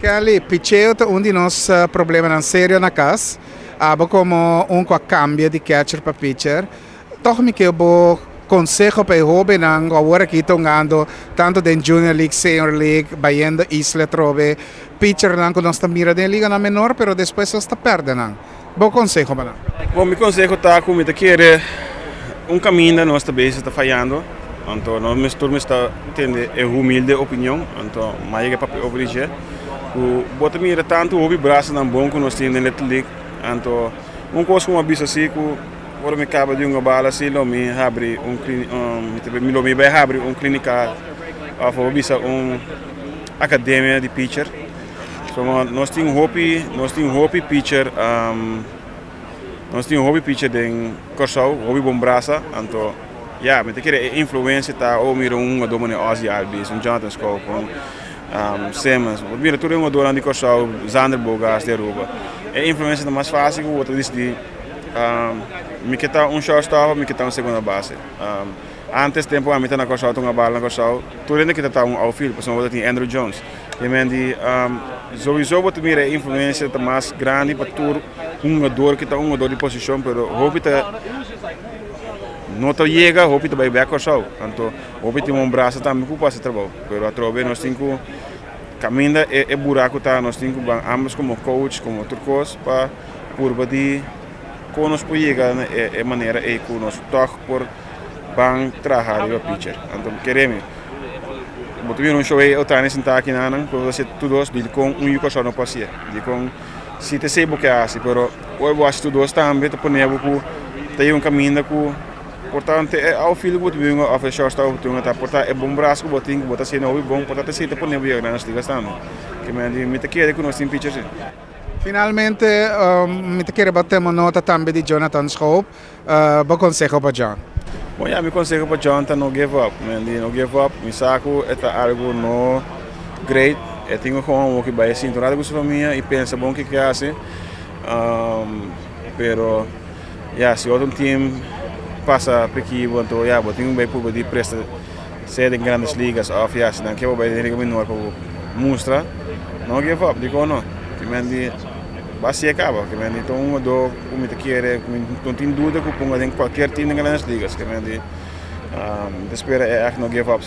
Ali, picheo é um de nós problemas sérios na casa. Como cambio de catcher para pitcher. Toch me que eu consejo para o jovem agora que estão andando tanto em Junior League, Senior League, vayendo Isla Trove, pitcher não que nós estamos mirando em liga na menor, pero depois nós está perdendo. Bom consejo para nós. Bom, meu consejo está como te quer caminho nós também está falhando. Então, nós turma está tendo humilde opinião, então mais é para obrigar. O bota mira tanto o braço na bom que nós temos na Little League, então coisa como aviso assim que agora me acaba de uma bala assim, lo me abre me vai abrir clínica a favor academia de pitcher. So, nós temos hobby pitcher, nós temos hobby pitcher em Corsau, hobby bom braço, então me te quer influência tá ou mira domine Ozzy Albies, Jonathan Scope, Simmons, mira tudo dono de Corsau, Zander Bogas de Aruba. A influência é mais fácil que o outro diz de me que tá shortstop, me que tá segunda base. Antes tempo a mim tá na Corsau, uma bala na Corsau, tudo ainda que tá outfield, por exemplo, tem Andrew Jones. E mendi sowieso wat meer a influência tá mais grande para tur jogador que tá jogador de posição, pero hobby tá não tá chega, hobby tá vai back Corsau. Então, hobby tem braço também que passa trabalho, pero a trove nós temos caminho é buraco tá, nós temos ambos como coach, como turcos para por de com nós por chegar é maneira é com nós toque por bang trabalhar o pitcher. Então queremos botar show aí o tênis sentar aqui na quando você todos de com yuko só não passa de com se te sei porque assim pero o acho todos também te poner buco tem caminho que portanto ao filho botar bem a fechar está o tunga tá portar é bom braço que botinho botar assim não é bom portanto se te poner bem nas ligas também que me te quer que nós tem pitcher. Finalmente, me te quero bater uma nota também de Jonathan Scope. Bom consejo para John. Bom, meu consejo para Jonathan não give up. Não give up. Me saco é algo no great. Eu tenho como que vai assim, tornado com sua família e pensa bom que é assim. Pero, se outro time passa por aqui, então, vou ter bem por de presta ser em grandes ligas, se não quer vai ter que menor para mostrar. Não give up, digo não. Que basi acaba, que me então como te quer, não tem dúvida que ponga em qualquer time em grandes ligas, que me espera é não give up.